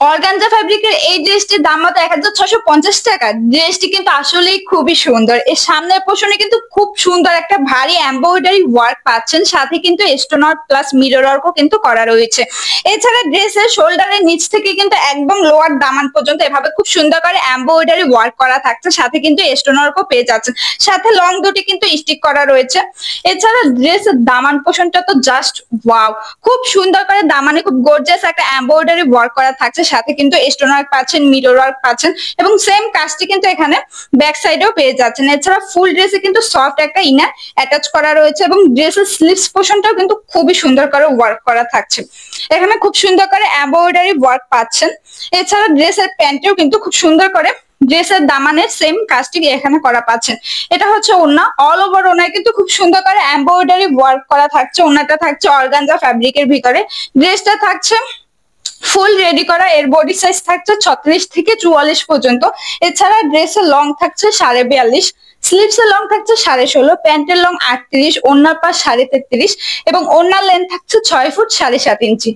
Organza ফ্যাব্রিকের এই ড্রেসটির দাম মাত্র 1650 টাকা। ড্রেসটি কিন্তু আসলেই খুবই সুন্দর। এর সামনের পোর্শনে কিন্তু খুব সুন্দর একটা ভারী এমব্রয়ডারি ওয়ার্ক পাচ্ছেন, সাথে কিন্তু স্টোন ওয়ার্ক প্লাস মিরর ওয়ার্কও কিন্তু করা রয়েছে। এছাড়া ড্রেসের শোল্ডারের নিচ থেকে কিন্তু একদম লোয়ার দামান পর্যন্ত এভাবে খুব সুন্দর করে এমব্রয়ডারি ওয়ার্ক করা থাকছে, সাথে কিন্তু স্টোন ওয়ার্কও পেয়ে যাচ্ছেন। সাথে লং দুটি কিন্তু স্টিক করা রয়েছে। এছাড়া ড্রেসের দামান পোর্শনটা তো জাস্ট ওয়াও, খুব সুন্দর করে দামানে খুব গর্জিয়াস একটা এমব্রয়ডারি ওয়ার্ক করা থাকছে, সাথে কিন্তু স্টোন ওয়ার্ক পাচ্ছেন, মিরর ওয়ার্ক পাচ্ছেন এবং সেম কাজটি কিন্তু এখানে ব্যাক সাইডেও পেয়ে যাচ্ছেন। এছাড়া ফুল ড্রেসে কিন্তু সফট একটা ইনার অ্যাটাচ করা রয়েছে এবং ড্রেসের স্লিভস পোর্শনটাও কিন্তু খুবই সুন্দর করে ওয়ার্ক করা থাকছে। এখানে খুব সুন্দর করে এমব্রয়ডারি ওয়ার্ক পাচ্ছেন। এছাড়া ড্রেসের প্যান্টেও কিন্তু খুব সুন্দর করে ড্রেসের দামানের সেম কাজটি এখানে করা পাচ্ছেন। এটা হচ্ছে ওড়না, অল ওভার ওড়নায় কিন্তু খুব সুন্দর করে এমব্রয়ডারি ওয়ার্ক করা থাকছে। ওড়নাটা থাকছে অর্গানজা ফ্যাব্রিকের ভিতরে, ড্রেসটা থাকছে ফুল রেডি করা। এর বডি সাইজ থাকছে 36 থেকে 44 পর্যন্ত। এছাড়া ড্রেসের লং থাকছে 42.5, স্লিভস এর লং থাকছে 16.5, প্যান্টের লং 38, ওড়নার পাশ 33.5 এবং ওড়নার লেন্থ থাকছে 6 ফুট 7.5 ইঞ্চি।